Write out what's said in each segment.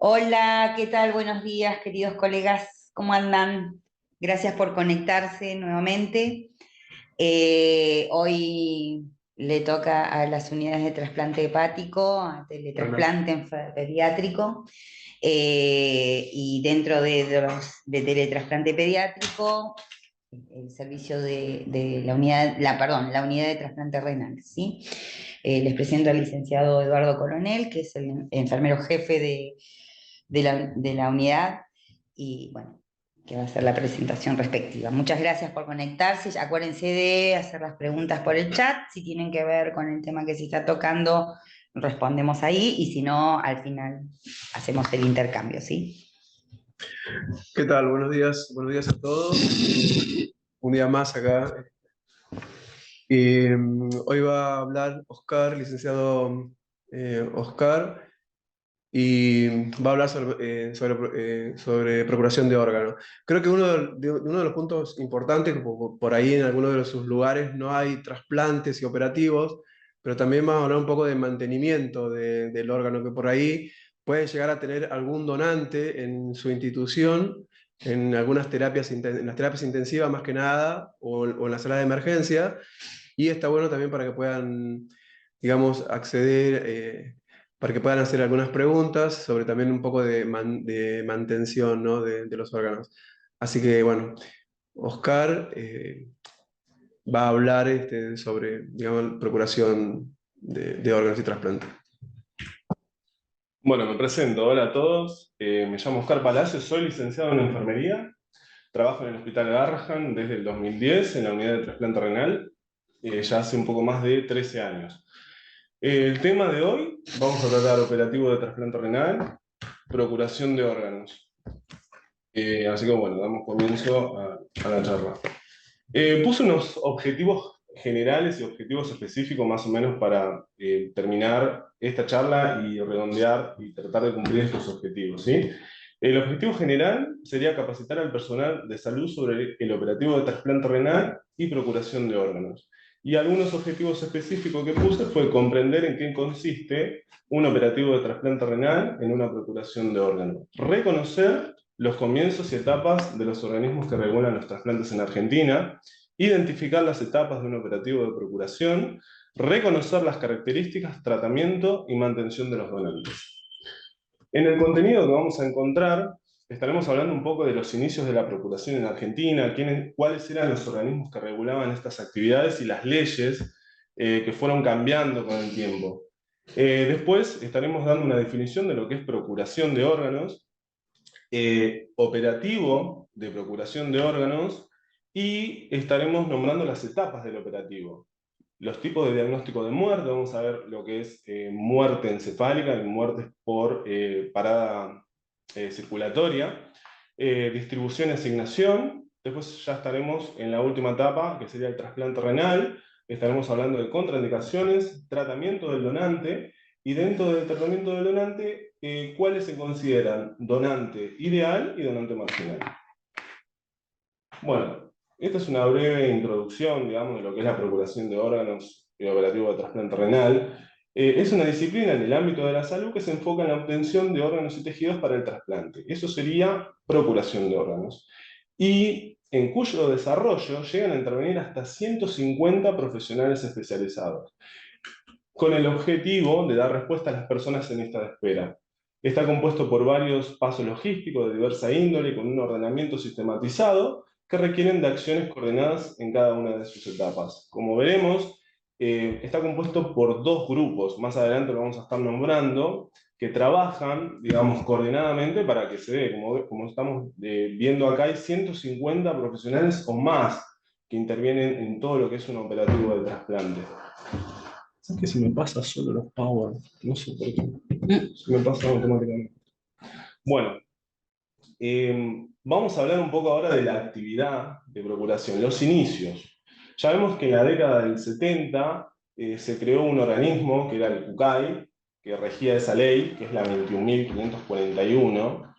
Hola, ¿qué tal? Buenos días, queridos colegas. ¿Cómo andan? Gracias por conectarse nuevamente. Hoy le toca a las unidades de trasplante hepático, a teletrasplante pediátrico, y dentro de los de teletrasplante pediátrico, el servicio de la unidad, la unidad de trasplante renal, ¿sí? Les presento al licenciado Eduardo Coronel, que es el enfermero jefe de la unidad, y bueno, que va a hacer la presentación respectiva. Muchas gracias por conectarse. Acuérdense de hacer las preguntas por el chat. Si tienen que ver con el tema que se está tocando, respondemos ahí, y si no, al final hacemos el intercambio, ¿sí? ¿Qué tal? Buenos días a todos. Un día más acá. Hoy va a hablar Oscar, licenciado Oscar, y va a hablar sobre procuración de órganos. Creo que uno de los puntos importantes, por ahí en algunos de sus lugares no hay trasplantes y operativos, pero también vamos a hablar un poco de mantenimiento del órgano, que por ahí puede llegar a tener algún donante en su institución, en algunas terapias, en las terapias intensivas más que nada, o en la sala de emergencia, y está bueno también para que puedan, digamos, acceder, para que puedan hacer algunas preguntas sobre también un poco de mantención, ¿no? de los órganos. Así que, bueno, Oscar va a hablar sobre, digamos, procuración de órganos y trasplante. Bueno, me presento. Hola a todos. Me llamo Oscar Palacios, soy licenciado en enfermería. Trabajo en el Hospital Garrahan desde el 2010 en la unidad de trasplante renal, ya hace un poco más de 13 años. El tema de hoy, vamos a tratar operativo de trasplante renal, procuración de órganos. Así que bueno, damos comienzo a la charla. Puse unos objetivos generales y objetivos específicos más o menos para terminar esta charla y redondear y tratar de cumplir estos objetivos, ¿sí? El objetivo general sería capacitar al personal de salud sobre el operativo de trasplante renal y procuración de órganos. Y algunos objetivos específicos que puse fue comprender en qué consiste un operativo de trasplante renal en una procuración de órganos. Reconocer los comienzos y etapas de los organismos que regulan los trasplantes en Argentina, identificar las etapas de un operativo de procuración, reconocer las características, tratamiento y mantención de los donantes. En el contenido que vamos a encontrar, estaremos hablando un poco de los inicios de la procuración en Argentina, cuáles eran los organismos que regulaban estas actividades y las leyes que fueron cambiando con el tiempo. Después estaremos dando una definición de lo que es procuración de órganos, operativo de procuración de órganos, y estaremos nombrando las etapas del operativo. Los tipos de diagnóstico de muerte, vamos a ver lo que es muerte encefálica y muertes por parada circulatoria, distribución y asignación. Después ya estaremos en la última etapa, que sería el trasplante renal. Estaremos hablando de contraindicaciones, tratamiento del donante, y dentro del tratamiento del donante, ¿cuáles se consideran donante ideal y donante marginal? Bueno, esta es una breve introducción, digamos, de lo que es la procuración de órganos y operativo de trasplante renal. Es una disciplina en el ámbito de la salud que se enfoca en la obtención de órganos y tejidos para el trasplante. Eso sería procuración de órganos. Y en cuyo desarrollo llegan a intervenir hasta 150 profesionales especializados, con el objetivo de dar respuesta a las personas en lista de espera. Está compuesto por varios pasos logísticos de diversa índole, con un ordenamiento sistematizado, que requieren de acciones coordinadas en cada una de sus etapas. Como veremos, está compuesto por dos grupos, más adelante lo vamos a estar nombrando, que trabajan, digamos, coordinadamente para que se dé. Como estamos viendo acá, hay 150 profesionales o más que intervienen en todo lo que es un operativo de trasplante. Es que se me pasa solo los power, no sé por qué. Se me pasa automáticamente. Bueno, vamos a hablar un poco ahora de la actividad de procuración, los inicios. Ya vemos que en la década del 70 se creó un organismo que era el CUCAI, que regía esa ley, que es la 21.541.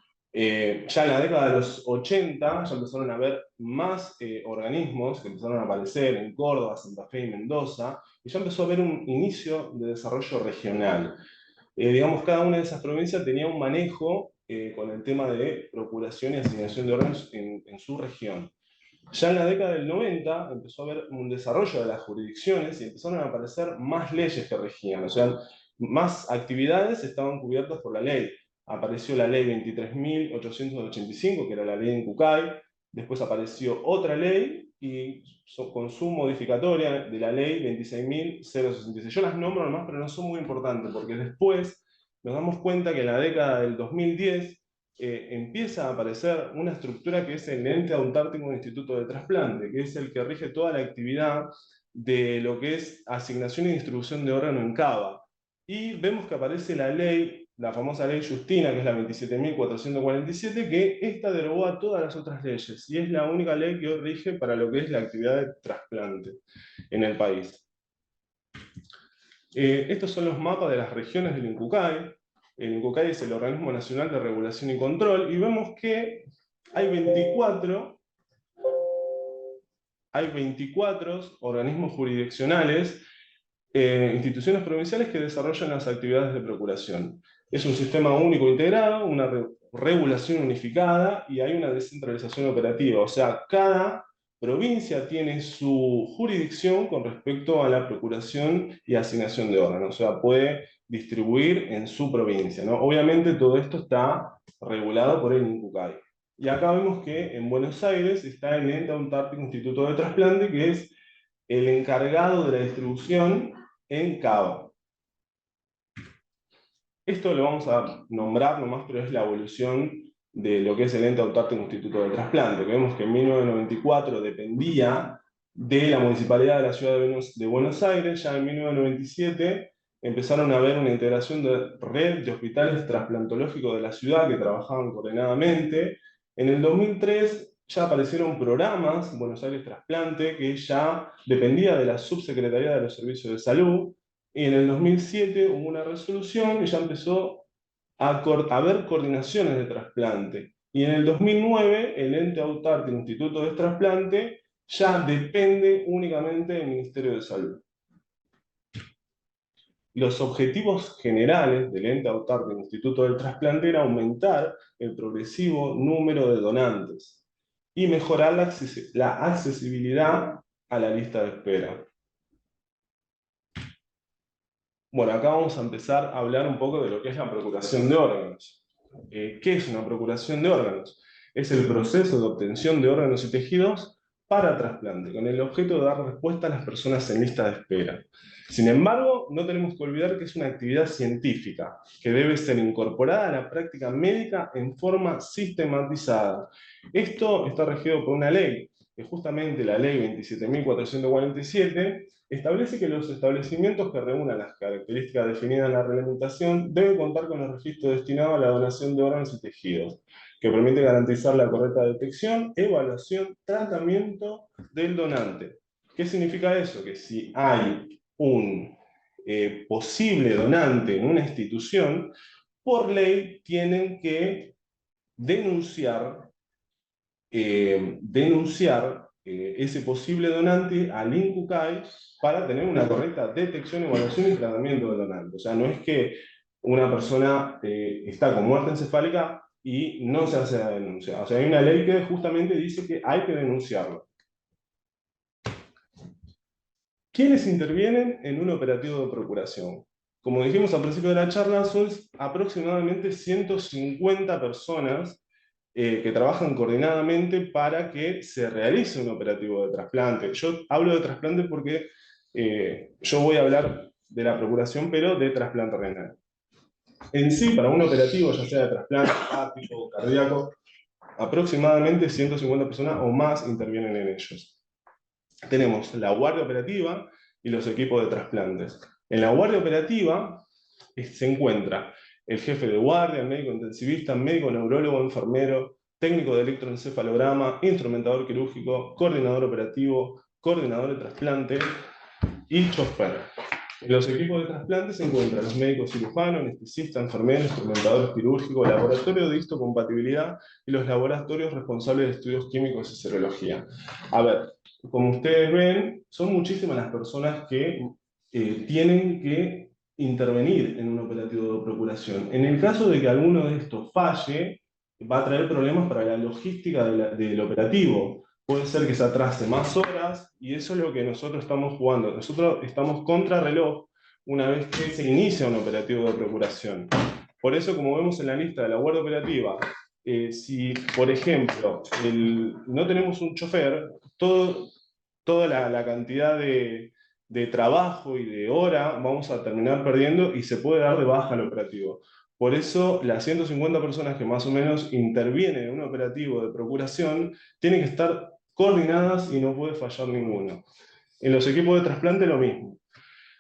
Ya en la década de los 80 ya empezaron a haber más organismos que empezaron a aparecer en Córdoba, Santa Fe y Mendoza, y ya empezó a haber un inicio de desarrollo regional. Digamos, cada una de esas provincias tenía un manejo con el tema de procuración y asignación de órganos en su región. Ya en la década del 90 empezó a haber un desarrollo de las jurisdicciones y empezaron a aparecer más leyes que regían, o sea, más actividades estaban cubiertas por la ley. Apareció la ley 23.885, que era la ley en Cucay, después apareció otra ley y con su modificatoria de la ley 26.066. Yo las nombro nomás, pero no son muy importantes, porque después nos damos cuenta que en la década del 2010 empieza a aparecer una estructura que es el ente autárquico del Instituto de Trasplante, que es el que rige toda la actividad de lo que es asignación y distribución de órgano en Cava. Y vemos que aparece la ley, la famosa ley Justina, que es la 27.447, que esta derogó a todas las otras leyes, y es la única ley que hoy rige para lo que es la actividad de trasplante en el país. Estos son los mapas de las regiones del INCUCAI. El INCUCAI es el Organismo Nacional de Regulación y Control, y vemos que hay 24 organismos jurisdiccionales, instituciones provinciales que desarrollan las actividades de procuración. Es un sistema único integrado, una regulación unificada, y hay una descentralización operativa, o sea, cada provincia tiene su jurisdicción con respecto a la procuración y asignación de órganos, o sea, puede distribuir en su provincia, ¿no? Obviamente todo esto está regulado por el INCUCAI. Y acá vemos que en Buenos Aires está el Ente Autárquico Instituto de Trasplante, que es el encargado de la distribución en Cava. Esto lo vamos a nombrar nomás, pero es la evolución de lo que es el Ente Autárquico Instituto de Trasplante, que vemos que en 1994 dependía de la Municipalidad de la Ciudad de Buenos Aires. Ya en 1997 empezaron a haber una integración de red de hospitales trasplantológicos de la ciudad que trabajaban coordinadamente. En el 2003 ya aparecieron programas, Buenos Aires Trasplante, que ya dependía de la Subsecretaría de los Servicios de Salud, y en el 2007 hubo una resolución y ya empezó a haber coordinaciones de trasplante. Y en el 2009 el Ente Autárquico Instituto de Trasplante ya depende únicamente del Ministerio de Salud. Los objetivos generales del Ente Autárquico Instituto del Trasplante era aumentar el progresivo número de donantes y mejorar la accesibilidad a la lista de espera. Bueno, acá vamos a empezar a hablar un poco de lo que es la procuración de órganos. ¿Qué es una procuración de órganos? Es el proceso de obtención de órganos y tejidos para trasplante, con el objeto de dar respuesta a las personas en lista de espera. Sin embargo, no tenemos que olvidar que es una actividad científica, que debe ser incorporada a la práctica médica en forma sistematizada. Esto está regido por una ley, que justamente la ley 27.447, establece que los establecimientos que reúnan las características definidas en la reglamentación deben contar con el registro destinado a la donación de órganos y tejidos, que permite garantizar la correcta detección, evaluación, tratamiento del donante. ¿Qué significa eso? Que si hay un posible donante en una institución, por ley tienen que denunciar ese posible donante al INCUCAI para tener una correcta detección, evaluación y tratamiento del donante. O sea, no es que una persona está con muerte encefálica y no se hace la denuncia. O sea, hay una ley que justamente dice que hay que denunciarlo. ¿Quiénes intervienen en un operativo de procuración? Como dijimos al principio de la charla, son aproximadamente 150 personas que trabajan coordinadamente para que se realice un operativo de trasplante. Yo hablo de trasplante porque yo voy a hablar de la procuración, pero de trasplante renal. En sí, para un operativo, ya sea de trasplante hepático o cardíaco, aproximadamente 150 personas o más intervienen en ellos. Tenemos la guardia operativa y los equipos de trasplantes. En la guardia operativa se encuentra el jefe de guardia, el médico intensivista, médico neurólogo, enfermero, técnico de electroencefalograma, instrumentador quirúrgico, coordinador operativo, coordinador de trasplante y chofer. En los equipos de trasplante se encuentran los médicos cirujanos, anestesistas, enfermeros, instrumentadores quirúrgicos, laboratorio de histocompatibilidad y los laboratorios responsables de estudios químicos y serología. A ver, como ustedes ven, son muchísimas las personas que tienen que intervenir en un operativo de procuración. En el caso de que alguno de estos falle, va a traer problemas para la logística del operativo. Puede ser que se atrase más horas, y eso es lo que nosotros estamos jugando. Nosotros estamos contra reloj una vez que se inicia un operativo de procuración. Por eso, como vemos en la lista de la guardia operativa, si, por ejemplo, no tenemos un chofer, toda la cantidad de trabajo y de hora vamos a terminar perdiendo y se puede dar de baja al operativo. Por eso, las 150 personas que más o menos intervienen en un operativo de procuración tienen que estar coordinadas y no puede fallar ninguno. En los equipos de trasplante lo mismo.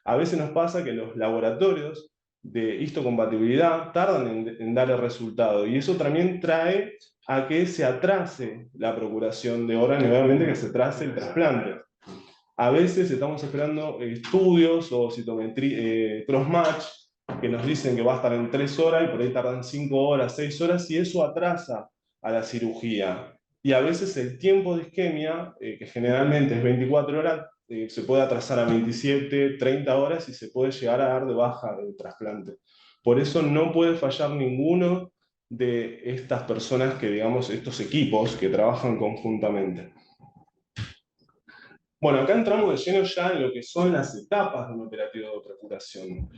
A veces nos pasa que los laboratorios de histocompatibilidad tardan en dar el resultado, y eso también trae a que se atrase la procuración de órganos y obviamente que se atrase el trasplante. A veces estamos esperando estudios o citometría, cross-match, que nos dicen que va a estar en 3 horas y por ahí tardan 5 horas, 6 horas, y eso atrasa a la cirugía. Y a veces el tiempo de isquemia, que generalmente es 24 horas, se puede atrasar a 27, 30 horas y se puede llegar a dar de baja del trasplante. Por eso no puede fallar ninguno de estas personas que, digamos, estos equipos que trabajan conjuntamente. Bueno, acá entramos de lleno ya en lo que son las etapas de un operativo de procuración.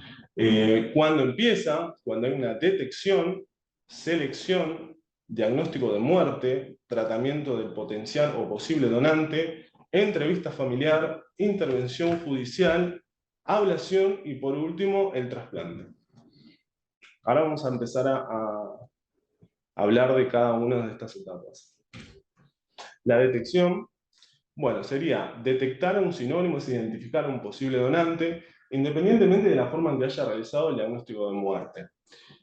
¿Cuándo empieza? Cuando hay una detección, selección, diagnóstico de muerte, tratamiento del potencial o posible donante, entrevista familiar, intervención judicial, ablación y por último el trasplante. Ahora vamos a empezar a hablar de cada una de estas etapas. La detección. Bueno, sería detectar un sinónimo, es identificar un posible donante, independientemente de la forma en que haya realizado el diagnóstico de muerte.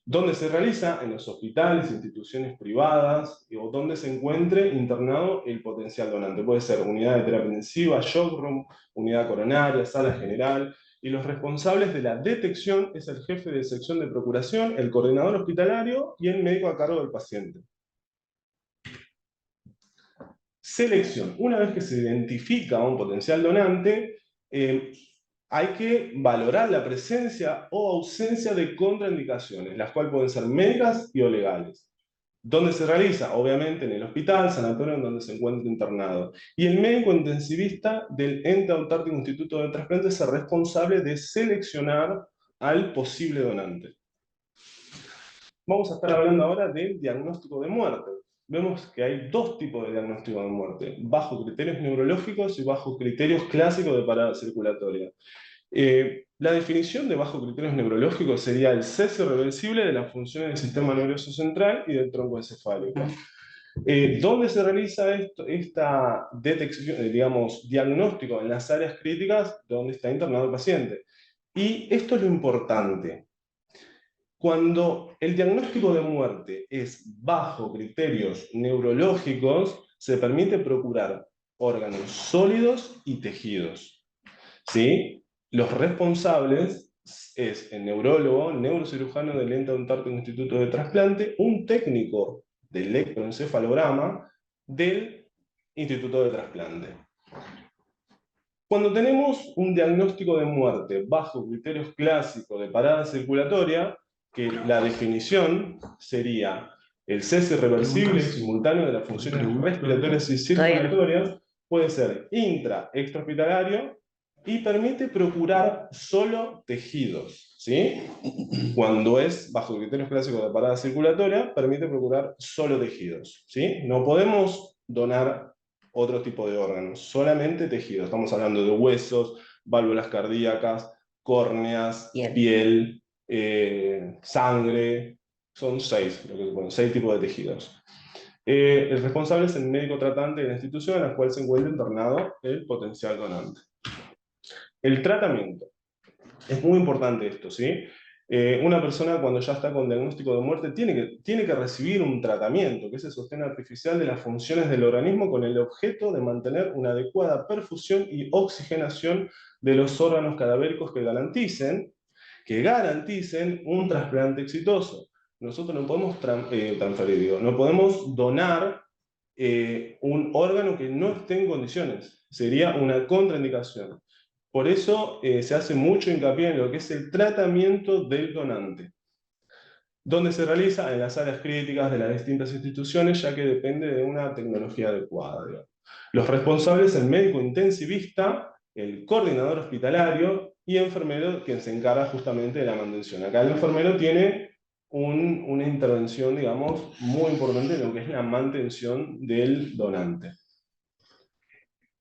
¿Dónde se realiza? En los hospitales, instituciones privadas, o donde se encuentre internado el potencial donante. Puede ser unidad de terapia intensiva, shock room, unidad coronaria, sala general, y los responsables de la detección es el jefe de sección de procuración, el coordinador hospitalario y el médico a cargo del paciente. Selección. Una vez que se identifica a un potencial donante, hay que valorar la presencia o ausencia de contraindicaciones, las cuales pueden ser médicas y o legales. ¿Dónde se realiza? Obviamente en el hospital, sanatorio en donde se encuentre internado. Y el médico intensivista del ente autárquico Instituto de Trasplante es el responsable de seleccionar al posible donante. Vamos a estar hablando ahora del diagnóstico de muerte. Vemos que hay dos tipos de diagnóstico de muerte, bajo criterios neurológicos y bajo criterios clásicos de parada circulatoria. La definición de bajo criterios neurológicos sería el cese irreversible de las funciones del sistema nervioso central y del tronco encefálico. ¿Dónde se realiza esta detección, digamos, diagnóstico? En las áreas críticas donde está internado el paciente. Y esto es lo importante. Cuando el diagnóstico de muerte es bajo criterios neurológicos, se permite procurar órganos sólidos y tejidos. ¿Sí? Los responsables es el neurólogo, neurocirujano del ente autárquico Instituto de Trasplante, un técnico de electroencefalograma del Instituto de Trasplante. Cuando tenemos un diagnóstico de muerte bajo criterios clásicos de parada circulatoria, que la definición sería el cese irreversible y simultáneo de las funciones respiratorias y circulatorias, puede ser extrahospitalario y permite procurar solo tejidos, ¿sí? Cuando es bajo criterios clásicos de parada circulatoria, permite procurar solo tejidos, ¿sí? No podemos donar otro tipo de órganos, solamente tejidos. Estamos hablando de huesos, válvulas cardíacas, córneas, piel, sangre, son 6 tipos de tejidos. El responsable es el médico tratante de la institución en la cual se encuentra internado el potencial donante. El tratamiento. Es muy importante esto, ¿sí? Una persona cuando ya está con diagnóstico de muerte tiene que recibir un tratamiento, que es el sostén artificial de las funciones del organismo con el objeto de mantener una adecuada perfusión y oxigenación de los órganos cadavéricos que garanticen un trasplante exitoso. Nosotros no podemos transferir, no podemos donar un órgano que no esté en condiciones. Sería una contraindicación. Por eso se hace mucho hincapié en lo que es el tratamiento del donante, donde se realiza en las áreas críticas de las distintas instituciones, ya que depende de una tecnología adecuada, digamos. Los responsables, el médico intensivista, el coordinador hospitalario y enfermero, quien se encarga justamente de la mantención. Acá el enfermero tiene una intervención, digamos, muy importante en lo que es la mantención del donante.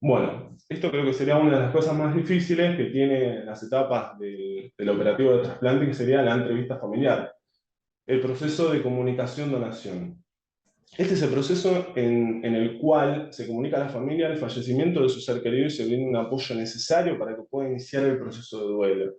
Bueno, esto creo que sería una de las cosas más difíciles que tiene las etapas del operativo de trasplante, que sería la entrevista familiar, el proceso de comunicación-donación. Este es el proceso en el cual se comunica a la familia el fallecimiento de su ser querido y se brinda un apoyo necesario para que pueda iniciar el proceso de duelo.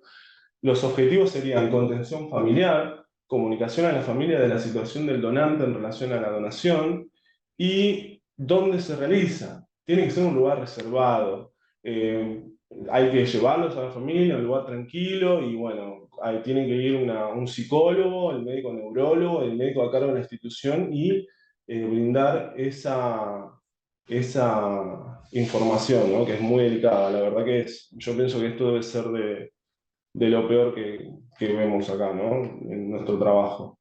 Los objetivos serían contención familiar, comunicación a la familia de la situación del donante en relación a la donación y dónde se realiza. Tiene que ser un lugar reservado. Hay que llevarlos a la familia a un lugar tranquilo y bueno, ahí tiene que ir un psicólogo, el médico neurólogo, el médico a cargo de la institución y brindar esa información, ¿no? Que es muy delicada. La verdad que yo pienso que esto debe ser de lo peor que vemos acá, ¿no? En nuestro trabajo.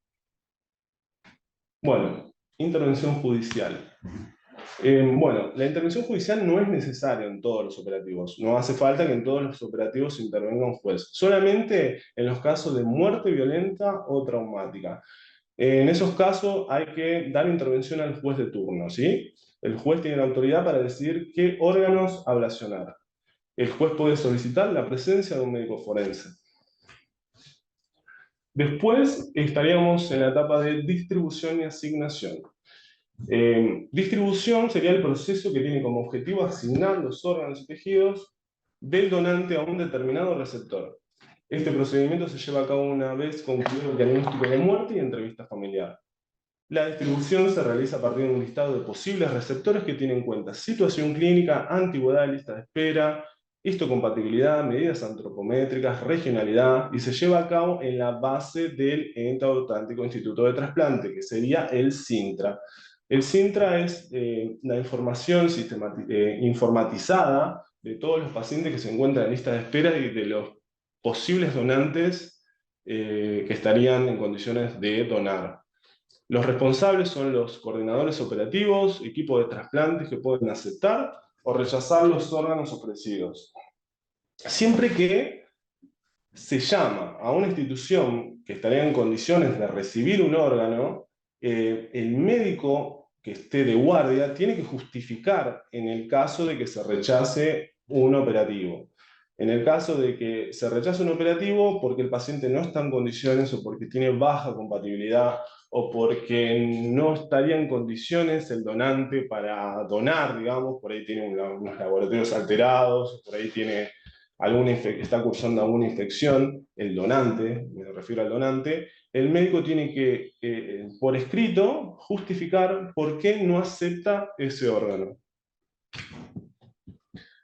Bueno, intervención judicial. Bueno, la intervención judicial no es necesaria en todos los operativos. No hace falta que en todos los operativos intervenga un juez. Solamente en los casos de muerte violenta o traumática. En esos casos hay que dar intervención al juez de turno, ¿sí? El juez tiene la autoridad para decidir qué órganos ablacionar. El juez puede solicitar la presencia de un médico forense. Después estaríamos en la etapa de distribución y asignación. Distribución sería el proceso que tiene como objetivo asignar los órganos y tejidos del donante a un determinado receptor. Este procedimiento se lleva a cabo una vez concluido el diagnóstico de muerte y entrevista familiar. La distribución se realiza a partir de un listado de posibles receptores que tiene en cuenta situación clínica, antigüedad de lista de espera, histocompatibilidad, medidas antropométricas, regionalidad, y se lleva a cabo en la base del Ente Autáctico Instituto de Trasplante, que sería el CINTRA. El CINTRA es la información informatizada de todos los pacientes que se encuentran en lista de espera y de los posibles donantes que estarían en condiciones de donar. Los responsables son los coordinadores operativos, equipos de trasplantes que pueden aceptar o rechazar los órganos ofrecidos. Siempre que se llama a una institución que estaría en condiciones de recibir un órgano, el médico que esté de guardia tiene que justificar en el caso de que se rechace un operativo. En el caso de que se rechace un operativo porque el paciente no está en condiciones o porque tiene baja compatibilidad o porque no estaría en condiciones el donante para donar, digamos, por ahí tiene unos laboratorios alterados, por ahí tiene está cursando alguna infección, el donante, me refiero al donante, el médico tiene que, por escrito, justificar por qué no acepta ese órgano.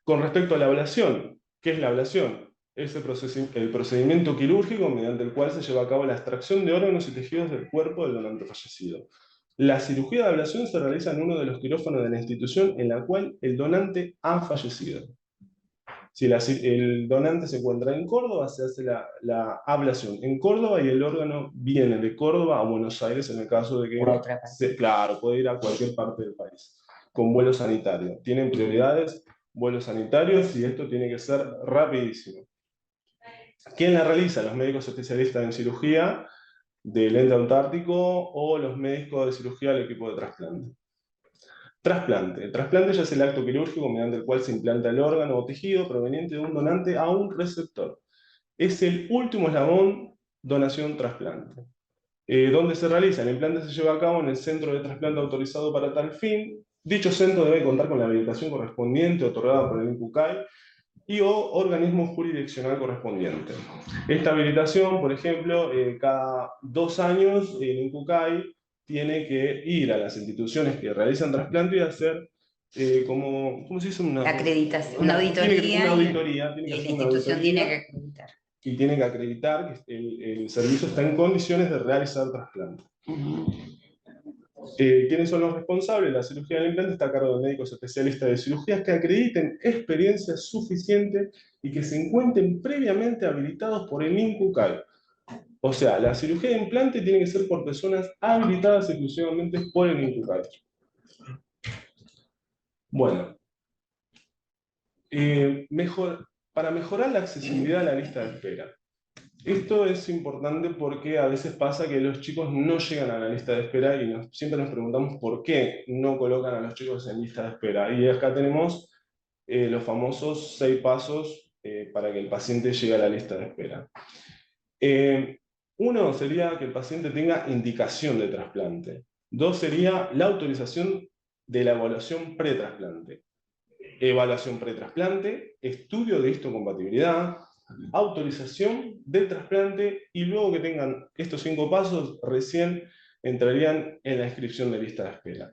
Con respecto a la ablación, ¿qué es la ablación? Es el procedimiento quirúrgico mediante el cual se lleva a cabo la extracción de órganos y tejidos del cuerpo del donante fallecido. La cirugía de ablación se realiza en uno de los quirófanos de la institución en la cual el donante ha fallecido. Si el donante se encuentra en Córdoba, se hace la ablación en Córdoba y el órgano viene de Córdoba a Buenos Aires en el caso de que, claro, puede ir a cualquier parte del país, con vuelo sanitario. Tienen prioridades, vuelos sanitarios, y esto tiene que ser rapidísimo. ¿Quién la realiza? Los médicos especialistas en cirugía del ente autártico o los médicos de cirugía del equipo de trasplante. Trasplante. El trasplante ya es el acto quirúrgico mediante el cual se implanta el órgano o tejido proveniente de un donante a un receptor. Es el último eslabón donación-trasplante. ¿Dónde se realiza? El implante se lleva a cabo en el centro de trasplante autorizado para tal fin. Dicho centro debe contar con la habilitación correspondiente otorgada por el INCUCAI y o organismo jurisdiccional correspondiente. Esta habilitación, por ejemplo, cada 2 años el INCUCAI tiene que ir a las instituciones que realizan trasplante y hacer ¿cómo se dice? Acreditación, una auditoría. Una auditoría. Y la institución tiene que acreditar. Y tiene que acreditar que el servicio está en condiciones de realizar trasplante. ¿Quiénes son los responsables? La cirugía del implante está a cargo de médicos especialistas de cirugías que acrediten experiencia suficiente y que se encuentren previamente habilitados por el INCUCAI. O sea, la cirugía de implante tiene que ser por personas habilitadas exclusivamente por el INCUCAI. Bueno, para mejorar la accesibilidad a la lista de espera. Esto es importante porque a veces pasa que los chicos no llegan a la lista de espera y siempre nos preguntamos por qué no colocan a los chicos en lista de espera. Y acá tenemos los famosos 6 pasos para que el paciente llegue a la lista de espera. Uno sería que el paciente tenga indicación de trasplante. 2 sería la autorización de la evaluación pretrasplante. Evaluación pretrasplante, estudio de histocompatibilidad, autorización del trasplante, y luego que tengan estos 5 pasos, recién entrarían en la inscripción de lista de espera.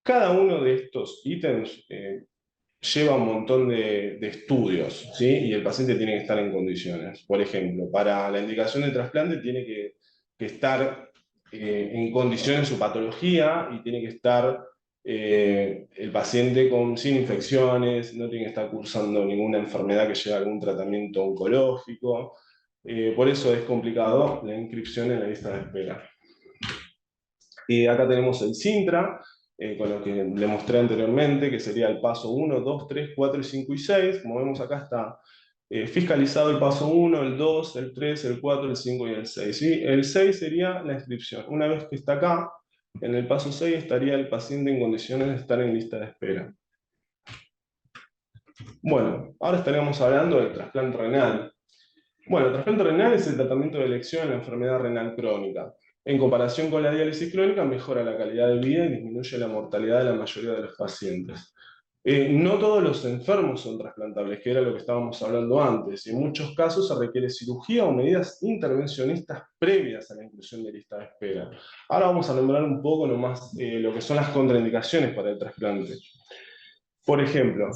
Cada uno de estos ítems lleva un montón de estudios, ¿sí? Y el paciente tiene que estar en condiciones. Por ejemplo, para la indicación de trasplante tiene que estar en condiciones su patología, y tiene que estar el paciente sin infecciones, no tiene que estar cursando ninguna enfermedad que lleve a algún tratamiento oncológico. Por eso es complicado la inscripción en la lista de espera. Acá tenemos el Sintra, con lo que le mostré anteriormente, que sería el paso 1, 2, 3, 4, 5 y 6. Como vemos acá está fiscalizado el paso 1, el 2, el 3, el 4, el 5 y el 6. ¿Sí? El 6 sería la inscripción. Una vez que está acá, en el paso 6 estaría el paciente en condiciones de estar en lista de espera. Bueno, ahora estaríamos hablando del trasplante renal. Bueno, el trasplante renal es el tratamiento de elección en la enfermedad renal crónica. En comparación con la diálisis crónica, mejora la calidad de vida y disminuye la mortalidad de la mayoría de los pacientes. No todos los enfermos son trasplantables, que era lo que estábamos hablando antes. En muchos casos se requiere cirugía o medidas intervencionistas previas a la inclusión de lista de espera. Ahora vamos a nombrar un poco nomás lo que son las contraindicaciones para el trasplante. Por ejemplo,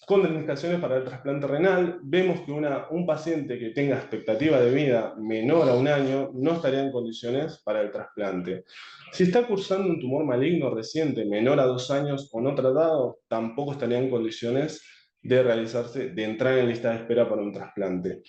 contraindicaciones para el trasplante renal, vemos que un paciente que tenga expectativa de vida menor a 1 año no estaría en condiciones para el trasplante. Si está cursando un tumor maligno reciente menor a 2 años o no tratado, tampoco estaría en condiciones de entrar en lista de espera para un trasplante.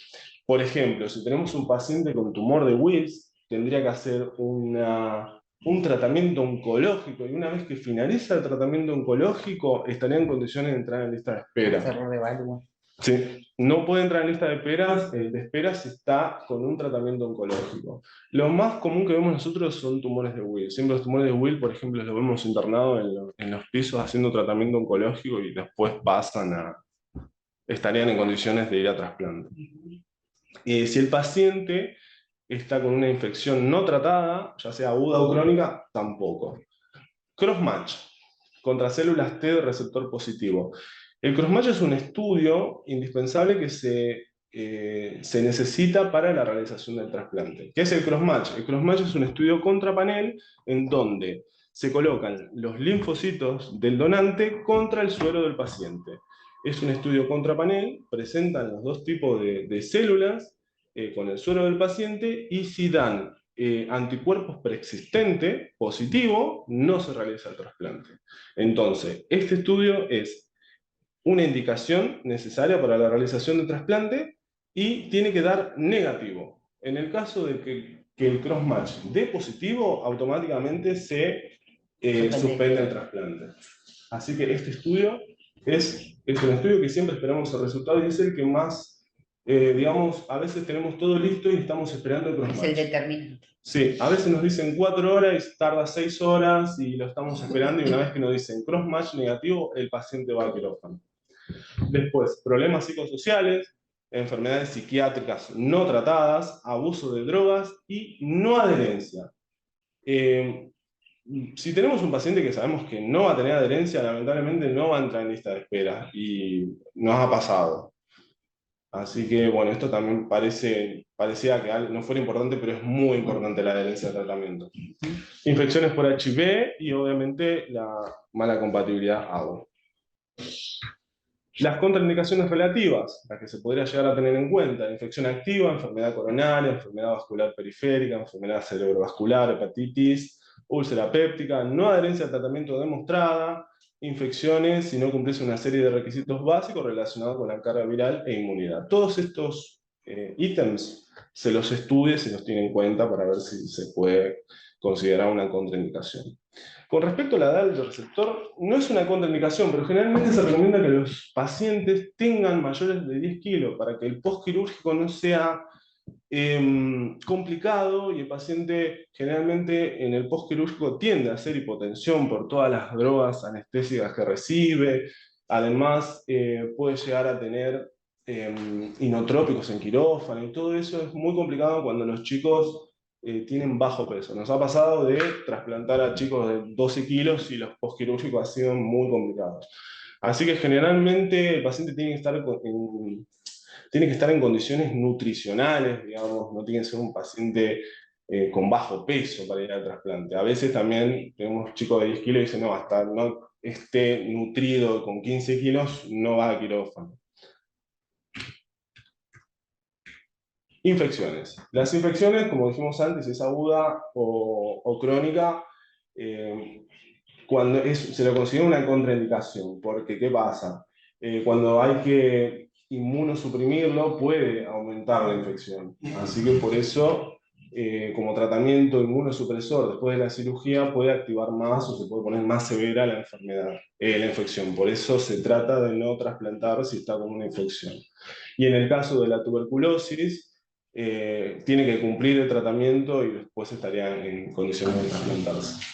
Por ejemplo, si tenemos un paciente con tumor de Wills, tendría que hacer un tratamiento oncológico, y una vez que finaliza el tratamiento oncológico estaría en condiciones de entrar en lista de espera. Se reevalúa. Sí, no puede entrar en lista de espera si está con un tratamiento oncológico. Lo más común que vemos nosotros son tumores de Will. Siempre los tumores de Will, por ejemplo, los vemos internados en los pisos haciendo tratamiento oncológico y después estarían en condiciones de ir a trasplante. Y si el paciente está con una infección no tratada, ya sea aguda o crónica, tampoco. Crossmatch, contra células T de receptor positivo. El crossmatch es un estudio indispensable que se necesita para la realización del trasplante. ¿Qué es el crossmatch? El crossmatch es un estudio contrapanel en donde se colocan los linfocitos del donante contra el suero del paciente. Es un estudio contrapanel, presentan los 2 tipos de células con el suero del paciente, y si dan anticuerpos preexistentes positivo, no se realiza el trasplante. Entonces, este estudio es una indicación necesaria para la realización del trasplante y tiene que dar negativo. En el caso de que el crossmatch dé positivo, automáticamente se suspende el trasplante. Así que este estudio es un estudio que siempre esperamos el resultado, y es el que más, digamos, a veces tenemos todo listo y estamos esperando el crossmatch. Es el determinante. Sí, a veces nos dicen 4 horas y tarda 6 horas y lo estamos esperando, y una vez que nos dicen crossmatch negativo, el paciente va al quirófano. Después, problemas psicosociales, enfermedades psiquiátricas no tratadas, abuso de drogas y no adherencia. Si tenemos un paciente que sabemos que no va a tener adherencia, lamentablemente no va a entrar en lista de espera, y nos ha pasado. Así que, bueno, esto también parecía que no fuera importante, pero es muy importante la adherencia al tratamiento. Infecciones por HIV y obviamente la mala compatibilidad agua. Las contraindicaciones relativas, las que se podría llegar a tener en cuenta: infección activa, enfermedad coronaria, enfermedad vascular periférica, enfermedad cerebrovascular, hepatitis, úlcera péptica, no adherencia al tratamiento demostrada, infecciones si no cumpliese una serie de requisitos básicos relacionados con la carga viral e inmunidad. Todos estos ítems se los estudia y se los tiene en cuenta para ver si se puede considerar una contraindicación. Con respecto a la edad del receptor, no es una contraindicación, pero generalmente se recomienda que los pacientes tengan mayores de 10 kilos para que el postquirúrgico no sea complicado, y el paciente generalmente en el postquirúrgico tiende a hacer hipotensión por todas las drogas anestésicas que recibe. Además, puede llegar a tener inotrópicos en quirófano, y todo eso es muy complicado cuando los chicos tienen bajo peso. Nos ha pasado de trasplantar a chicos de 12 kilos y los postquirúrgicos han sido muy complicados. Así que generalmente el paciente tiene que estar en condiciones nutricionales, digamos, no tiene que ser un paciente con bajo peso para ir al trasplante. A veces también tenemos chicos de 10 kilos y dicen, no, hasta no esté nutrido con 15 kilos, no va a quirófano. Infecciones. Las infecciones, como dijimos antes, es aguda o crónica, cuando se lo considera una contraindicación, porque ¿qué pasa? Cuando hay que inmunosuprimirlo, puede aumentar la infección. Así que por eso, como tratamiento inmunosupresor después de la cirugía, puede activar más o se puede poner más severa la enfermedad, la infección. Por eso se trata de no trasplantar si está con una infección. Y en el caso de la tuberculosis, tiene que cumplir el tratamiento y después estaría en condiciones de trasplantarse.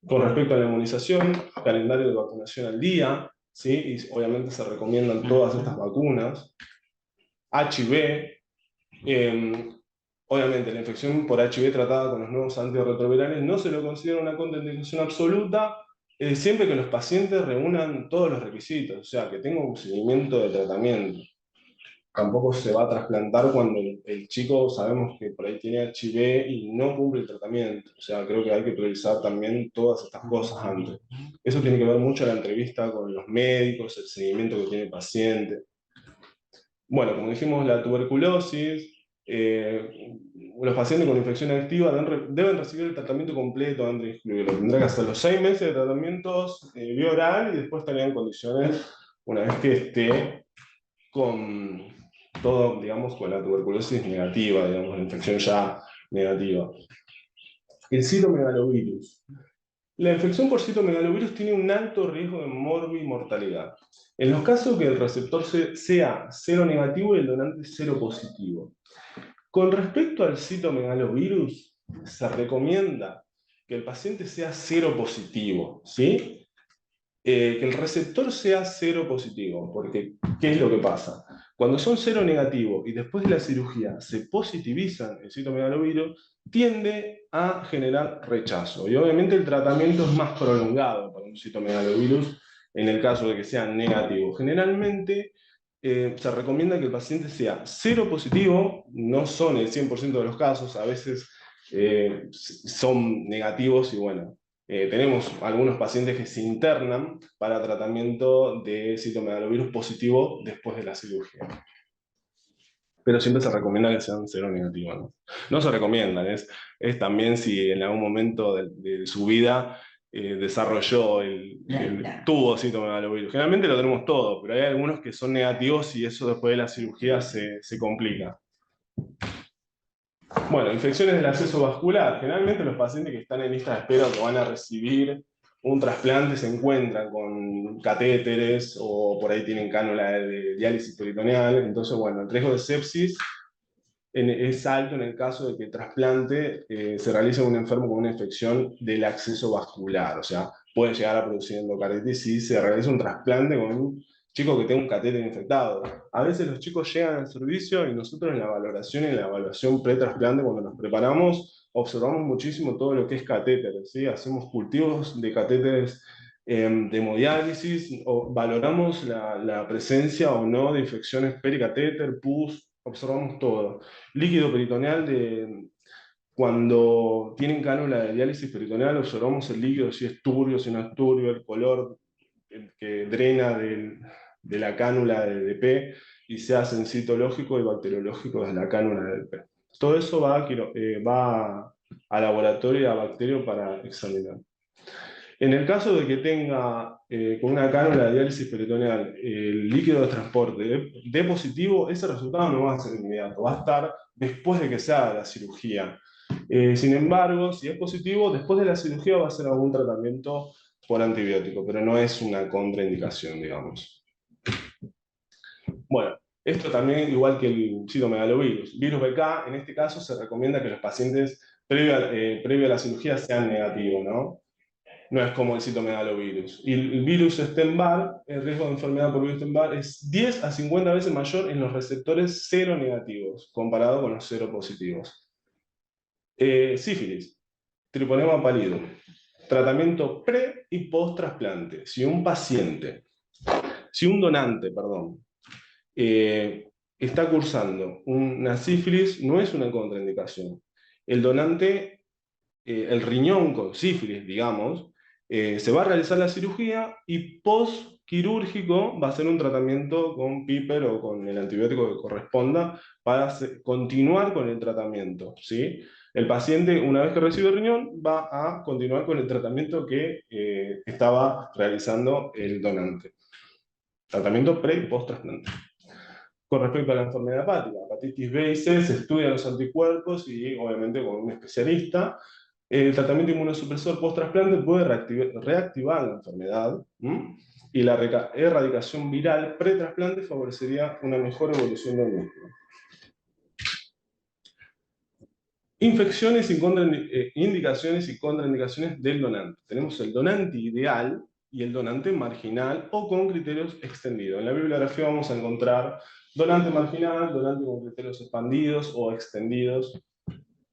Con respecto a la inmunización, calendario de vacunación al día, ¿sí? Y obviamente se recomiendan todas estas vacunas. HIV, obviamente la infección por HIV tratada con los nuevos antirretrovirales no se lo considera una contraindicación absoluta, siempre que los pacientes reúnan todos los requisitos, o sea, que tenga un seguimiento de tratamiento. Tampoco se va a trasplantar cuando el chico sabemos que por ahí tiene HIV y no cumple el tratamiento. O sea, creo que hay que priorizar también todas estas cosas antes. Eso tiene que ver mucho la entrevista con los médicos, el seguimiento que tiene el paciente. Bueno, como dijimos, la tuberculosis, los pacientes con infección activa deben recibir el tratamiento completo antes de incluirlo. Tendrá que hacer los 6 meses de tratamientos vía oral y después estaría en condiciones, una vez que esté con todo, digamos, con la tuberculosis negativa, digamos, la infección ya negativa. El citomegalovirus. La infección por citomegalovirus tiene un alto riesgo de morbimortalidad. En los casos que el receptor sea cero negativo y el donante cero positivo. Con respecto al citomegalovirus, se recomienda que el paciente sea cero positivo, ¿sí? Que el receptor sea cero positivo, porque ¿qué es lo que pasa? Cuando son cero negativo y después de la cirugía se positivizan el citomegalovirus, tiende a generar rechazo. Y obviamente el tratamiento es más prolongado para un citomegalovirus en el caso de que sea negativo. Generalmente se recomienda que el paciente sea cero positivo, no son el 100% de los casos, a veces son negativos y bueno, tenemos algunos pacientes que se internan para tratamiento de citomegalovirus positivo después de la cirugía. Pero siempre se recomienda que sean cero negativos, ¿no? No se recomiendan, es también si en algún momento de su vida desarrolló tuvo citomegalovirus. Generalmente lo tenemos todo, pero hay algunos que son negativos y eso después de la cirugía se complica. Bueno, infecciones del acceso vascular. Generalmente los pacientes que están en lista de espera que van a recibir un trasplante se encuentran con catéteres o por ahí tienen cánula de diálisis peritoneal. Entonces, bueno, el riesgo de sepsis es alto en el caso de que el trasplante se realice en un enfermo con una infección del acceso vascular. O sea, puede llegar a producir endocarditis si se realiza un trasplante con un chico que tenga un catéter infectado. A veces los chicos llegan al servicio y nosotros en la valoración y en la evaluación pre-trasplante, cuando nos preparamos, observamos muchísimo todo lo que es catéteres, ¿sí? Hacemos cultivos de catéteres de hemodiálisis, o valoramos la presencia o no de infecciones pericatéter, pus, observamos todo. Líquido peritoneal cuando tienen cánula de diálisis peritoneal, observamos el líquido, si es turbio, si no es turbio, el color que drena de la cánula de DP y se hacen citológicos y bacteriológicos de la cánula de DP. Todo eso va a laboratorio y a bacterio para examinar. En el caso de que tenga con una cánula de diálisis peritoneal el líquido de transporte D positivo, ese resultado no va a ser inmediato, va a estar después de que se haga la cirugía. Sin embargo, si es positivo, después de la cirugía va a ser algún tratamiento por antibiótico, pero no es una contraindicación, digamos. Bueno, esto también, igual que el citomegalovirus. Virus BK, en este caso se recomienda que los pacientes previo a la cirugía sean negativos, ¿no? No es como el citomegalovirus. Y el virus Epstein-Barr, el riesgo de enfermedad por virus Epstein-Barr es 10 a 50 veces mayor en los receptores seronegativos, comparado con los seropositivos. Sífilis, triponema pálido. Tratamiento pre y post trasplante. Si un donante, está cursando una sífilis, no es una contraindicación. El donante, el riñón con sífilis, digamos, se va a realizar la cirugía y post-quirúrgico va a ser un tratamiento con PIPER o con el antibiótico que corresponda para continuar con el tratamiento, ¿sí? El paciente, una vez que recibe el riñón, va a continuar con el tratamiento que estaba realizando el donante. Tratamiento pre y post-trasplante. Con respecto a la enfermedad hepática, hepatitis B y C, se estudian los anticuerpos y obviamente con un especialista. El tratamiento inmunosupresor post-trasplante puede reactivar la enfermedad, y la erradicación viral pre-trasplante favorecería una mejor evolución del músculo. Infecciones y indicaciones y contraindicaciones del donante. Tenemos el donante ideal y el donante marginal o con criterios extendidos. En la bibliografía vamos a encontrar donante marginal, donante con criterios expandidos o extendidos.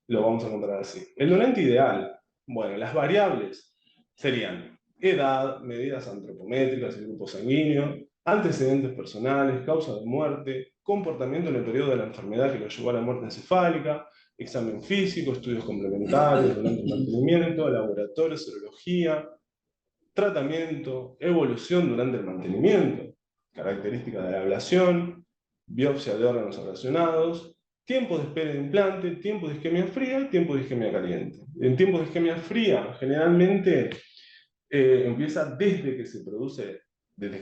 Lo vamos a encontrar así. El donante ideal. Bueno, las variables serían edad, medidas antropométricas y grupo sanguíneo, antecedentes personales, causa de muerte, comportamiento en el periodo de la enfermedad que lo llevó a la muerte encefálica, examen físico, estudios complementarios, durante el mantenimiento, laboratorio, serología, tratamiento, evolución durante el mantenimiento, características de la ablación, biopsia de órganos relacionados, tiempo de espera de implante, tiempo de isquemia fría y tiempo de isquemia caliente. En tiempo de isquemia fría, generalmente empieza desde que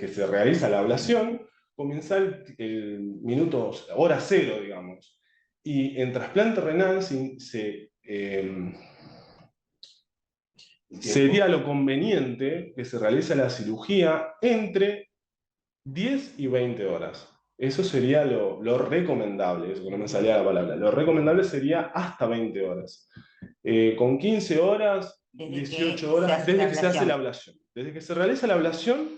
se realiza la ablación, comienza el minuto, hora cero, digamos. Y en trasplante renal sería lo conveniente que se realice la cirugía entre 10 y 20 horas. Eso sería lo recomendable, eso que no me salía la palabra. Lo recomendable sería hasta 20 horas. Con 15 horas, 18 horas, desde que se hace la ablación. Desde que se realiza la ablación,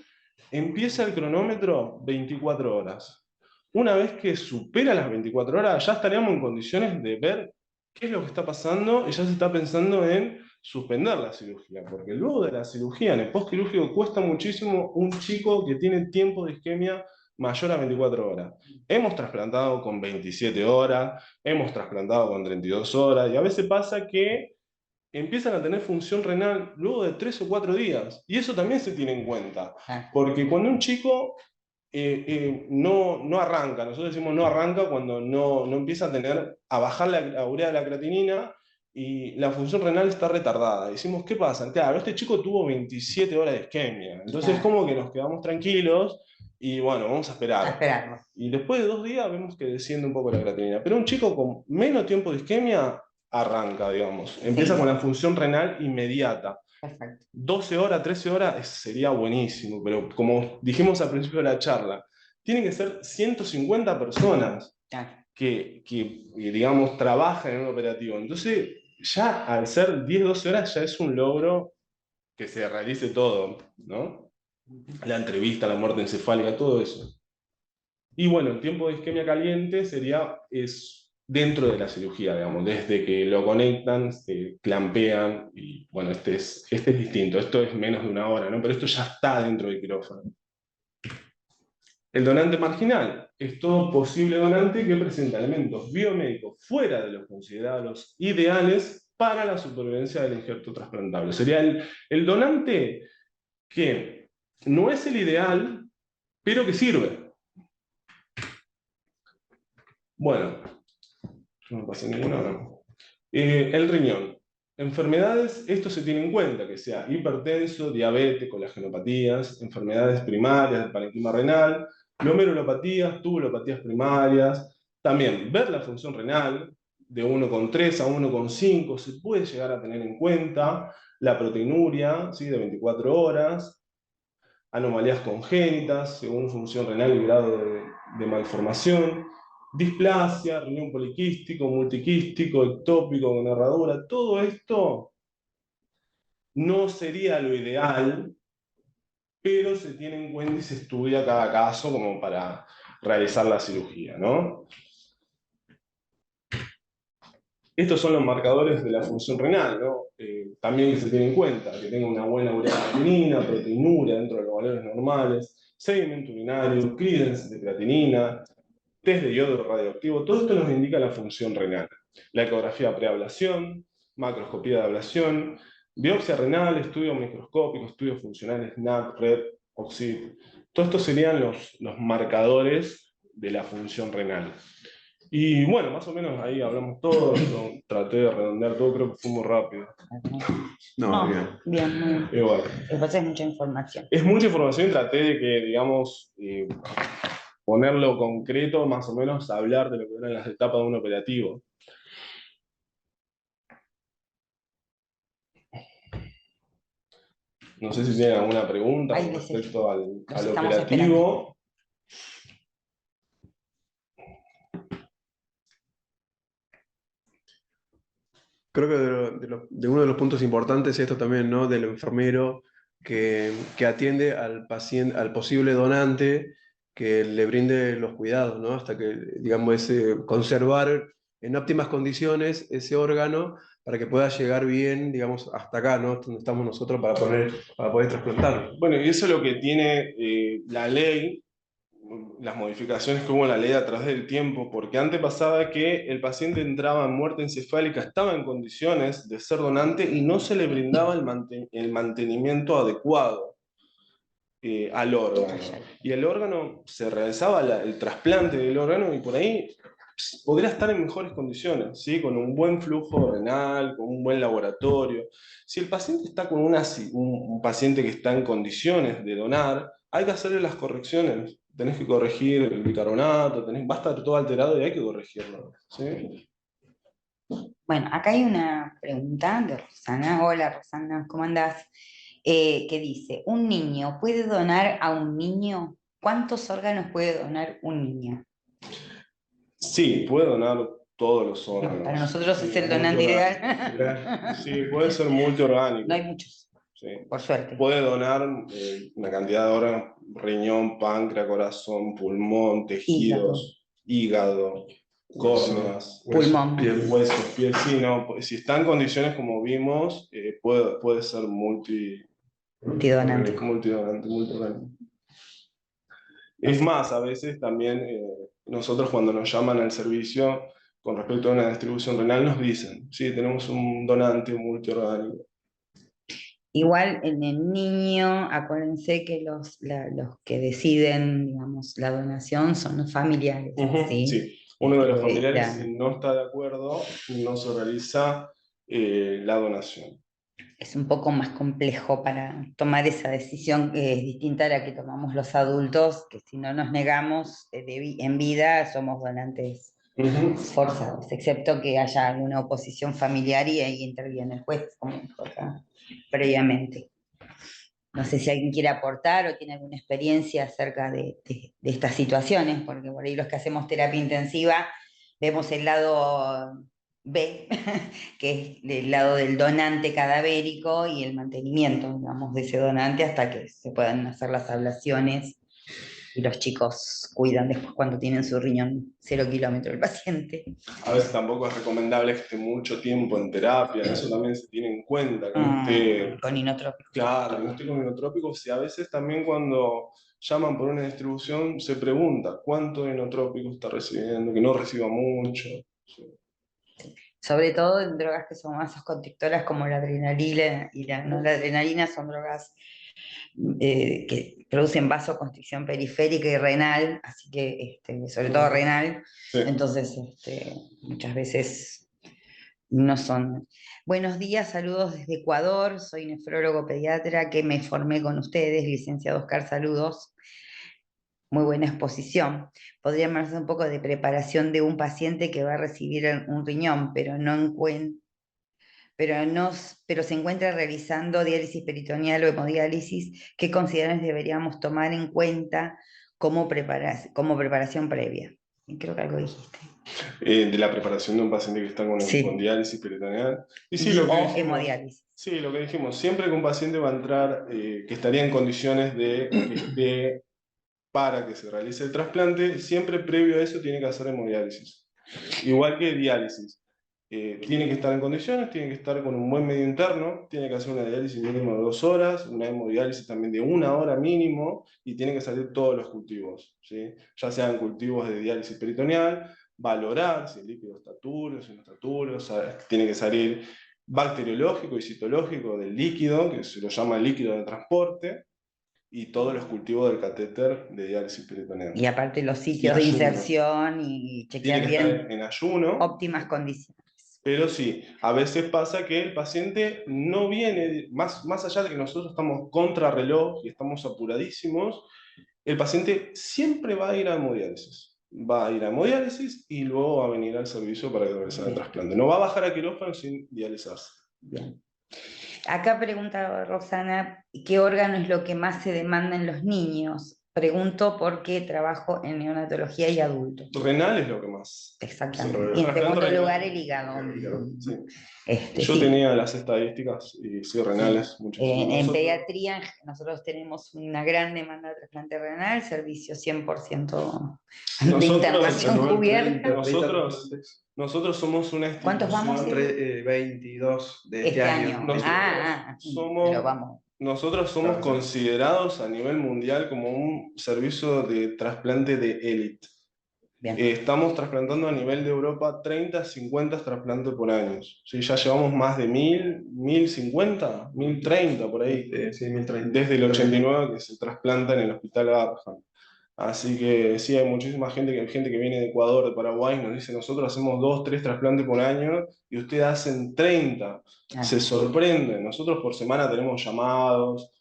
empieza el cronómetro 24 horas. Una vez que supera las 24 horas, ya estaríamos en condiciones de ver qué es lo que está pasando y ya se está pensando en suspender la cirugía, porque luego de la cirugía, en el postquirúrgico, cuesta muchísimo un chico que tiene tiempo de isquemia mayor a 24 horas. Hemos trasplantado con 27 horas, hemos trasplantado con 32 horas, y a veces pasa que empiezan a tener función renal luego de 3 o 4 días, y eso también se tiene en cuenta, porque cuando un chico no arranca, nosotros decimos no arranca cuando no empieza a bajar la urea de la creatinina, y la función renal está retardada. Decimos, ¿qué pasa? Claro, este chico tuvo 27 horas de isquemia, entonces como que nos quedamos tranquilos, y bueno, vamos a esperar. Y después de 2 días vemos que desciende un poco la creatinina. Pero un chico con menos tiempo de isquemia arranca, digamos. Empieza con la función renal inmediata. Perfecto. 12 horas, 13 horas sería buenísimo, pero como dijimos al principio de la charla, tienen que ser 150 personas que digamos, trabajan en un operativo. Entonces, ya al ser 10, 12 horas ya es un logro que se realice todo, ¿no? La entrevista, la muerte encefálica, todo eso. Y bueno, el tiempo de isquemia caliente es dentro de la cirugía, digamos, desde que lo conectan, se clampean, y bueno, este es distinto, esto es menos de 1 hora, ¿no? Pero esto ya está dentro del quirófano. El donante marginal es todo posible donante que presenta elementos biomédicos fuera de los considerados ideales para la supervivencia del injerto trasplantable. Sería el donante que no es el ideal, pero que sirve. Bueno, no me pasé ninguna, no. El riñón. Enfermedades, esto se tiene en cuenta, que sea hipertenso, diabetes, colagenopatías, enfermedades primarias del parénquima renal, glomerulopatías, tubulopatías primarias. También ver la función renal de 1,3 a 1,5 se puede llegar a tener en cuenta. La proteinuria, ¿sí?, de 24 horas. Anomalías congénitas, según función renal y grado de malformación. Displasia, riñón poliquístico, multiquístico, ectópico, con herradura. Todo esto no sería lo ideal, pero se tiene en cuenta y se estudia cada caso como para realizar la cirugía, ¿no? Estos son los marcadores de la función renal, ¿no? También que se tiene en cuenta, que tenga una buena urea creatinina, proteinuria dentro de los valores normales, sedimento urinario, clearance de creatinina, test de yodo radioactivo. Todo esto nos indica la función renal. La ecografía preablación, macroscopía de ablación, biopsia renal, estudio microscópico, estudios funcionales NAC, RED, OXID. Todos estos serían los marcadores de la función renal. Y bueno, más o menos ahí hablamos todo, traté de redondear todo, creo que fue muy rápido. No, No, bien, muy bien. Y bueno, Después es mucha información. es mucha información y traté de que, digamos, ponerlo concreto, más o menos hablar de lo que eran las etapas de un operativo. No sé si tienen alguna pregunta Ahí con les respecto al estamos operativo. creo que de uno de los puntos importantes es esto también, ¿no? Del enfermero que atiende al paciente, al posible donante, que le brinde los cuidados, ¿no? Hasta que, digamos, conservar en óptimas condiciones ese órgano para que pueda llegar bien, digamos, hasta acá, ¿no? Donde estamos nosotros para poder trasplantarlo. Bueno, y eso es lo que tiene la ley, las modificaciones que hubo en la ley a través del tiempo, porque antes pasaba que el paciente entraba en muerte encefálica, estaba en condiciones de ser donante y no se le brindaba el mantenimiento adecuado al órgano. Y el órgano, se realizaba el trasplante del órgano y por ahí podría estar en mejores condiciones, ¿sí? Con un buen flujo renal, con un buen laboratorio. Si el paciente está con un paciente que está en condiciones de donar, hay que hacerle las correcciones. Tenés que corregir el bicarbonato, va a estar todo alterado y hay que corregirlo, ¿sí? Bueno, acá hay una pregunta de Rosana. Hola Rosana, ¿cómo andás? Que dice, ¿un niño puede donar a un niño? ¿Cuántos órganos puede donar un niño? Sí, puede donar todos los órganos. Para nosotros Sí, es el donante multiorgánico. ideal. Sí, puede ser multiorgánico. No hay muchos, Sí. por suerte. Puede donar una cantidad de órganos: riñón, páncreas, corazón, pulmón, tejidos, hígado, córneas, Pulmón. huesos, piel. Sí, no, si está en condiciones como vimos, puede ser Multidonante. multidonante, multiorgánico. Es más, a veces también nosotros cuando nos llaman al servicio con respecto a una distribución renal nos dicen, sí, tenemos un donante multiorgánico. Igual en el niño, acuérdense que los que deciden, digamos, la donación son los familiares, ¿sí? Sí, uno de los familiares, La- si no está de acuerdo, no se realiza la donación. es un poco más complejo para tomar esa decisión, que es distinta a la que tomamos los adultos, que si no nos negamos en vida somos donantes forzados, excepto que haya alguna oposición familiar y ahí interviene el juez, como dijo acá previamente. No sé si alguien quiere aportar o tiene alguna experiencia acerca de estas situaciones, porque por ahí los que hacemos terapia intensiva vemos el lado B, que es el lado del donante cadavérico y el mantenimiento, digamos, de ese donante hasta que se puedan hacer las ablaciones y los chicos cuidan después cuando tienen su riñón 0 kilómetros el paciente. A veces tampoco es recomendable que esté mucho tiempo en terapia, eso también se tiene en cuenta, que no esté, Con inotrópicos. claro, que no esté con inotrópicos, y a veces también cuando llaman por una distribución se pregunta cuánto de inotrópico está recibiendo, que no reciba mucho. Sí. Sobre todo en drogas que son vasoconstrictoras como la adrenalina y la noradrenalina, son drogas que producen vasoconstricción periférica y renal, así que sobre todo renal, Sí. entonces muchas veces no son. Buenos días, saludos desde Ecuador, soy nefrólogo pediatra que me formé con ustedes, licenciado Oscar, saludos. Muy buena exposición. Podría hablarse un poco de preparación de un paciente que va a recibir un riñón, pero se encuentra realizando diálisis peritoneal o hemodiálisis. ¿Qué consideraciones deberíamos tomar en cuenta como preparación previa? Y creo que algo dijiste. De la preparación de un paciente que está Sí. con diálisis peritoneal. Y sí, O hemodiálisis. Sí, lo que dijimos, siempre que un paciente va a entrar, que estaría en condiciones de que esté para que se realice el trasplante, siempre previo a eso tiene que hacer hemodiálisis. Igual que diálisis. Tiene que estar en condiciones, tiene que estar con un buen medio interno, tiene que hacer una diálisis mínimo de 2 horas, una hemodiálisis también de 1 hora mínimo, y tiene que salir todos los cultivos, ¿sí? Ya sean cultivos de diálisis peritoneal, valorar si el líquido está turbio, si no está turbio, tiene que salir bacteriológico y citológico del líquido, que se lo llama líquido de transporte, y todos los cultivos del catéter de diálisis peritoneal. Y aparte los sitios de inserción y chequear tiene que bien estar en ayuno. óptimas condiciones. Pero sí, a veces pasa que el paciente no viene, más allá de que nosotros estamos contra reloj y estamos apuradísimos, el paciente siempre va a ir a hemodiálisis. Va a ir a hemodiálisis y luego va a venir al servicio para realizar el trasplante. No va a bajar a quirófano sin dializarse. Bien. Acá pregunta Roxana, ¿qué órgano es lo que más se demanda en los niños? Pregunto porque trabajo en neonatología y adultos. Renal es lo que más. Exactamente. Y en segundo lugar el hígado. Sí. Yo sí. Tenía las estadísticas y sí, renales. En pediatría nosotros tenemos una gran demanda de trasplante renal, servicio 100% de internación cubierta. Nosotros somos una institución. ¿Cuántos vamos? 22 de este año. Nosotros somos considerados a nivel mundial como un servicio de trasplante de élite. Estamos trasplantando a nivel de Europa 30, 50 trasplantes por año. ¿Sí? Ya llevamos más de 1000, 1050, 1030 por ahí. Sí, 1030. Desde el 89 que se trasplanta en el Hospital Abraham. Así que sí, hay muchísima gente que viene de Ecuador, de Paraguay, nos dice, nosotros hacemos 2, 3 trasplantes por año y ustedes hacen 30. Se sorprenden. Nosotros por semana tenemos llamados.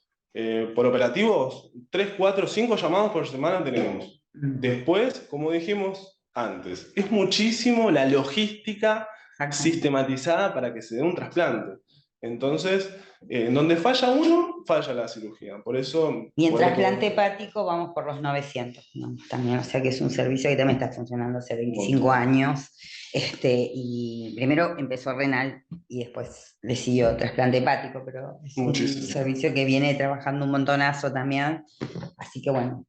Por operativos, 3, 4, 5 llamados por semana tenemos. Después, como dijimos antes, es muchísimo la logística sistematizada para que se dé un trasplante. Entonces, en donde falla uno, falla la cirugía. Por eso... Y en trasplante hepático vamos por los 900, ¿no? También, o sea que es un servicio que también está funcionando hace 25 años. Y primero empezó renal y después le siguió trasplante hepático, pero es un servicio que viene trabajando un montonazo también. Así que bueno,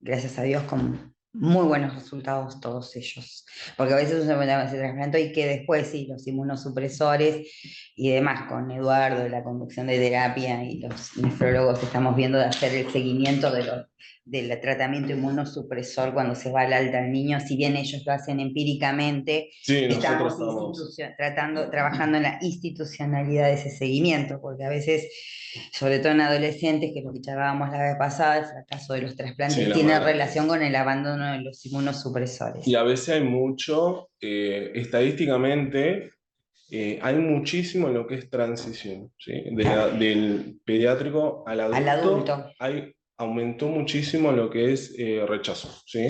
gracias a Dios con muy buenos resultados todos ellos. Porque a veces uno se trasplantó y que después sí, los inmunosupresores y demás, con Eduardo, de la conducción de terapia y los nefrólogos estamos viendo de hacer el seguimiento del tratamiento inmunosupresor cuando se va al alta al niño, si bien ellos lo hacen empíricamente, estamos trabajando en la institucionalidad de ese seguimiento, porque a veces, sobre todo en adolescentes, que es lo que charlábamos la vez pasada, el fracaso de los trasplantes tiene relación con el abandono de los inmunosupresores. Y a veces hay mucho, estadísticamente, hay muchísimo en lo que es transición, ¿sí? Del pediátrico al adulto. Aumentó muchísimo lo que es rechazo, ¿sí?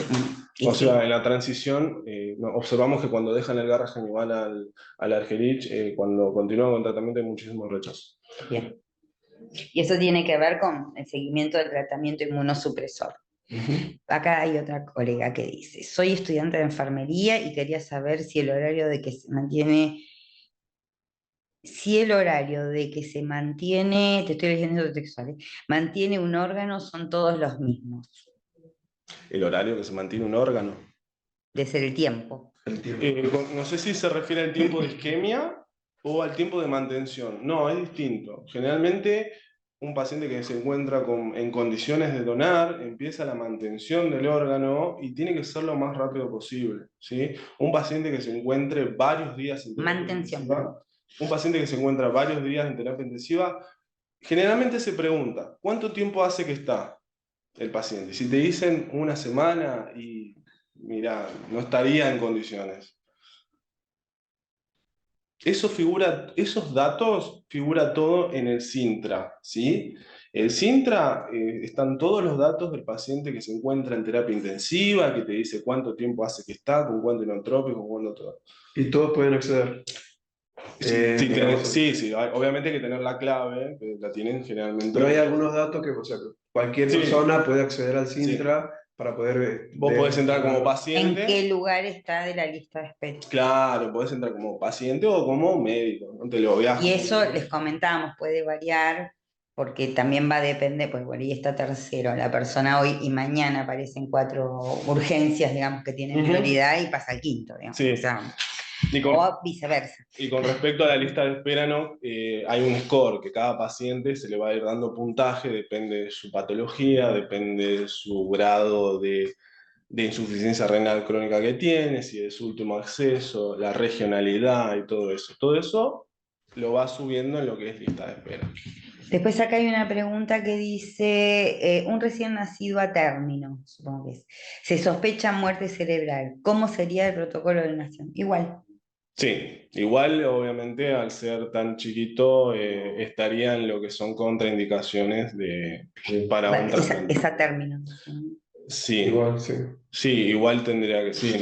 O sea, en la transición observamos que cuando dejan el Garrahan y van al Argerich, cuando continúan con tratamiento hay muchísimo rechazo. Bien. Y eso tiene que ver con el seguimiento del tratamiento inmunosupresor. Acá hay otra colega que dice, soy estudiante de enfermería y quería saber si el horario de que se mantiene... te estoy leyendo textual, mantiene un órgano, son todos los mismos. ¿El horario que se mantiene un órgano? De ser el tiempo. No sé si se refiere al tiempo de isquemia o al tiempo de mantención. No, es distinto. Generalmente, un paciente que se encuentra en condiciones de donar, empieza la mantención del órgano y tiene que ser lo más rápido posible, ¿sí? Un paciente que se encuentre varios días en terapia intensiva, un paciente que se encuentra varios días en terapia intensiva, generalmente se pregunta, ¿cuánto tiempo hace que está el paciente? Si te dicen una semana y mira, no estaría en condiciones. Esos datos figura todo en el Sintra, ¿sí? El Sintra están todos los datos del paciente que se encuentra en terapia intensiva, que te dice cuánto tiempo hace que está, con cuánto inotrópico, con cuánto todo. Y todos pueden acceder. Digamos, Sí, sí, obviamente hay que tener la clave, que la tienen generalmente. pero hay algunos datos que, o sea, que cualquier persona puede acceder al Sintra para poder Vos podés entrar como ¿En paciente. qué lugar está de la lista de espera? Claro, podés entrar como paciente o como médico, no te lo voy a... Y eso les comentábamos, puede variar, porque también va a depender, pues por ahí está tercero, la persona hoy y mañana aparecen 4 urgencias, digamos, que tienen prioridad y pasa al quinto, digamos. Sí. O sea, con, o viceversa. y con respecto a la lista de espera, ¿no? Hay un score que cada paciente se le va a ir dando puntaje, depende de su patología, depende de su grado de insuficiencia renal crónica que tiene, si es su último acceso, la regionalidad y todo eso. Todo eso lo va subiendo en lo que es lista de espera. Después acá hay una pregunta que dice, un recién nacido a término, supongo que es, se sospecha muerte cerebral, ¿cómo sería el protocolo de nación? Igual. Sí, igual obviamente al ser tan chiquito estaría en lo que son contraindicaciones para un trasplante. Es a término. Sí, igual, sí. Sí, igual tendría que, sí,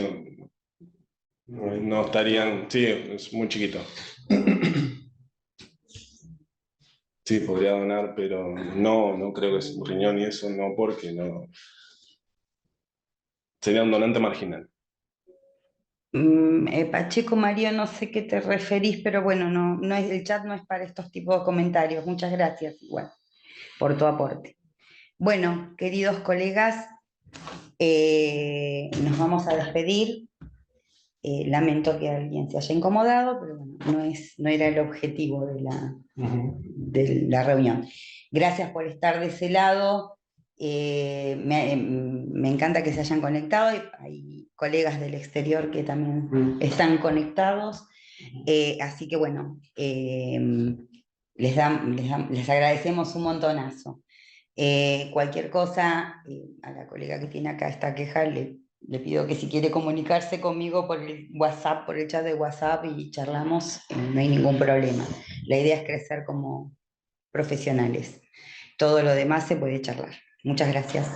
no estarían, sí, es muy chiquito. Sí, podría donar, pero no creo que es un riñón y eso no, porque no. Sería un donante marginal. Pacheco Mario, no sé qué te referís, pero bueno, no es, el chat no es para estos tipos de comentarios. Muchas gracias igual por tu aporte. Bueno, queridos colegas, nos vamos a despedir. Lamento que alguien se haya incomodado, pero bueno, no era el objetivo de la reunión. Gracias por estar de ese lado. Me encanta que se hayan conectado. Hay colegas del exterior que también están conectados. Así que bueno, les agradecemos un montonazo. Cualquier cosa, a la colega que tiene acá esta queja, le pido que si quiere comunicarse conmigo por el WhatsApp, por el chat de WhatsApp y charlamos, no hay ningún problema. La idea es crecer como profesionales. Todo lo demás se puede charlar. Muchas gracias.